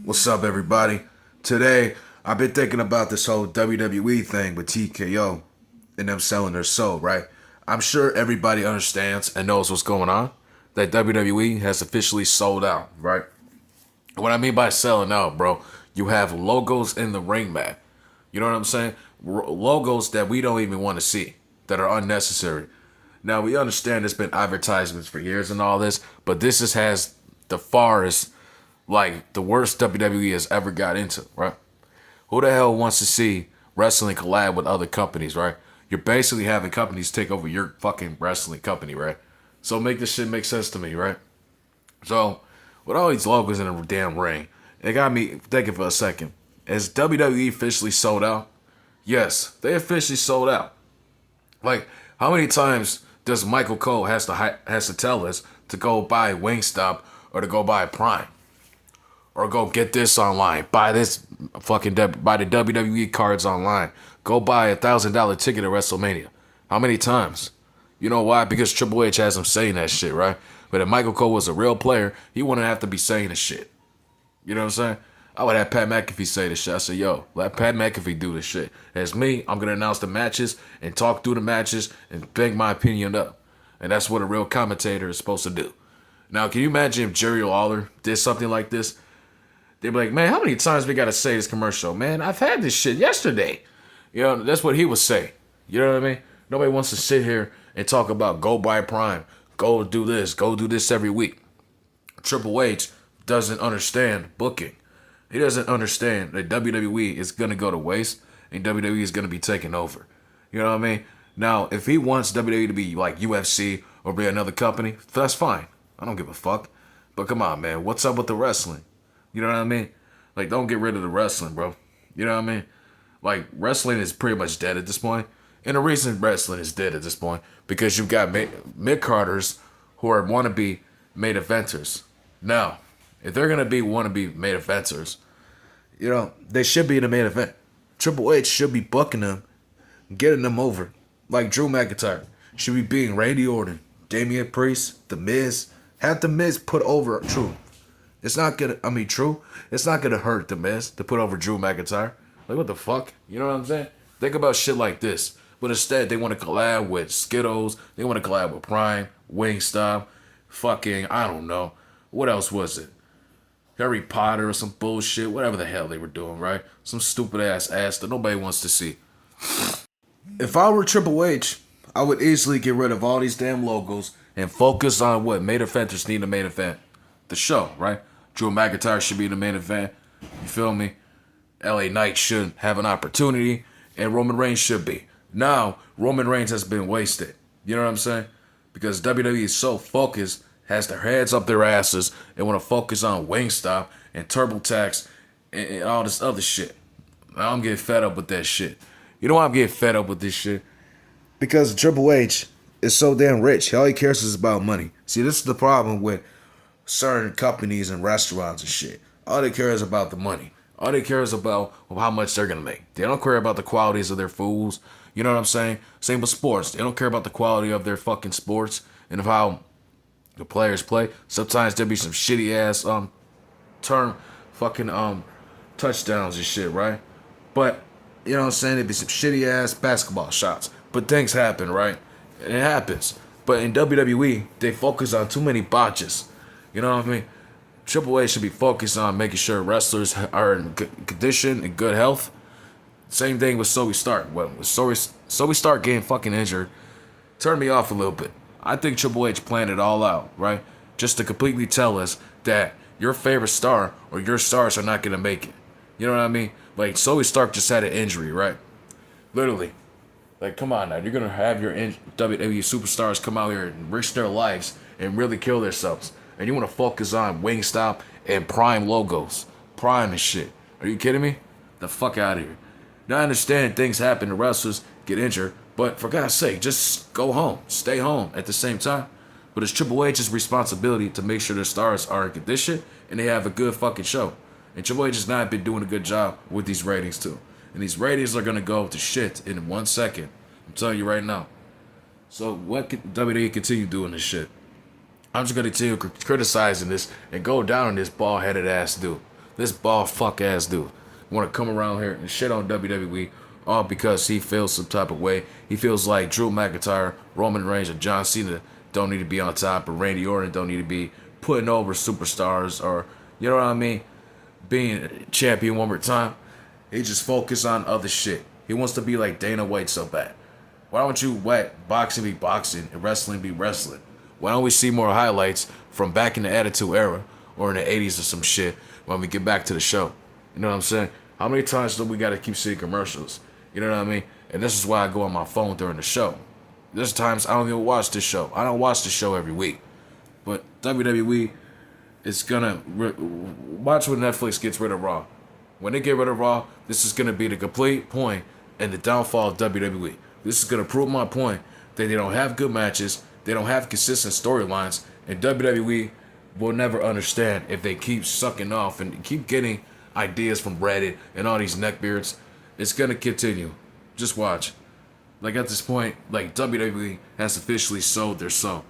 What's up, everybody? Today, I've been thinking about this whole WWE thing with TKO and them selling their soul, right? I'm sure everybody understands and knows what's going on. That WWE has officially sold out, right? What I mean by selling out, bro, you have logos in the ring mat. You know what I'm saying? Logos that we don't even want to see, that are unnecessary. Now, we understand there's been advertisements for years and all this, but this just has the farthest, like, the worst WWE has ever got into, right? Who the hell wants to see wrestling collab with other companies, right? You're basically having companies take over your fucking wrestling company, right? So make this shit make sense to me, right? So, with all these logos in the damn ring, it got me thinking for a second. Is WWE officially sold out? Yes, they officially sold out. Like, how many times does Michael Cole has to tell us to go buy Wingstop or to go buy Prime? Or go get this online. Buy this buy the WWE cards online. Go buy $1,000 ticket at WrestleMania. How many times? You know why? Because Triple H has him saying that shit, right? But if Michael Cole was a real player, he wouldn't have to be saying this shit. You know what I'm saying? I would have Pat McAfee say this shit. I say, yo, let Pat McAfee do this shit. As me, I'm gonna announce the matches and talk through the matches and bang my opinion up. And that's what a real commentator is supposed to do. Now, can you imagine if Jerry Lawler did something like this? They'd be like, man, how many times we gotta say this commercial? Man, I've had this shit yesterday. You know, that's what he would say. You know what I mean? Nobody wants to sit here and talk about go buy Prime, go do this every week. Triple H doesn't understand booking. He doesn't understand that WWE is gonna go to waste and WWE is gonna be taken over. You know what I mean? Now, if he wants WWE to be like UFC or be another company, that's fine. I don't give a fuck. But come on, man, what's up with the wrestling? You know what I mean? Like, don't get rid of the wrestling, bro. You know what I mean? Like, wrestling is pretty much dead at this point. And the reason wrestling is dead at this point, because you've got mid-carders who are wannabe main eventers. Now, if they're going to be wannabe main eventers, you know, they should be in the main event. Triple H should be booking them, getting them over. Like Drew McIntyre should be being Randy Orton, Damian Priest, The Miz. Have The Miz put over Drew. True. It's not gonna hurt The Miz to put over Drew McIntyre. Like, what the fuck? You know what I'm saying? Think about shit like this. But instead, they want to collab with Skittles. They want to collab with Prime, Wingstop, fucking, I don't know. What else was it? Harry Potter or some bullshit. Whatever the hell they were doing, right? Some stupid ass that nobody wants to see. If I were Triple H, I would easily get rid of all these damn logos and focus on what main eventers need a main event. The show, right? Drew McIntyre should be the main event. You feel me? LA Knight should have an opportunity, and Roman Reigns should be. Now, Roman Reigns has been wasted. You know what I'm saying? Because WWE is so focused, has their heads up their asses, and want to focus on Wingstop and TurboTax and all this other shit. I'm getting fed up with that shit. You know why I'm getting fed up with this shit? Because Triple H is so damn rich. All he cares is about money. See, this is the problem with certain companies and restaurants and shit. All they care is about the money. All they care is about how much they're gonna make. They don't care about the qualities of their foods. You know what I'm saying? Same with sports. They don't care about the quality of their fucking sports and of how the players play. Sometimes there be some shitty ass turn fucking touchdowns and shit, right? But you know what I'm saying? There'd be some shitty ass basketball shots. But things happen, right? And it happens. But in WWE, they focus on too many botches. You know what I mean? Triple H should be focused on making sure wrestlers are in good condition and good health. Same thing with Zoe Stark. When Zoe Stark getting fucking injured, turned me off a little bit. I think Triple H planned it all out, right? Just to completely tell us that your favorite star or your stars are not gonna make it. You know what I mean? Like, Zoe Stark just had an injury, right? Literally. Like, come on now. You're gonna have your WWE superstars come out here and risk their lives and really kill themselves. And you want to focus on Wingstop and Prime logos. Prime and shit. Are you kidding me? The fuck out of here. Now, I understand things happen to wrestlers, get injured, but for God's sake, just go home. Stay home at the same time. But it's Triple H's responsibility to make sure their stars are in condition and they have a good fucking show. And Triple H has not been doing a good job with these ratings too. And these ratings are gonna go to shit in 1 second. I'm telling you right now. So what can WWE continue doing this shit? I'm just gonna continue criticizing this and go down on this bald-headed ass dude. This bald fuck ass dude want to come around here and shit on WWE all because he feels some type of way. He feels like Drew McIntyre, Roman Reigns, and John Cena don't need to be on top, or Randy Orton don't need to be putting over superstars, or you know what I mean, being champion one more time. He just focus on other shit. He wants to be like Dana White so bad. Why don't you let boxing be boxing and wrestling be wrestling? Why don't we see more highlights from back in the Attitude Era or in the 80s or some shit when we get back to the show? You know what I'm saying? How many times do we got to keep seeing commercials? You know what I mean? And this is why I go on my phone during the show. There's times I don't even watch this show. I don't watch the show every week. But WWE is gonna watch when Netflix gets rid of Raw. When they get rid of Raw, this is gonna be the complete point and the downfall of WWE. This is gonna prove my point that they don't have good matches, they don't have consistent storylines, and WWE will never understand if they keep sucking off and keep getting ideas from Reddit and all these neckbeards. It's gonna continue. Just watch. Like at this point, like WWE has officially sold their soul.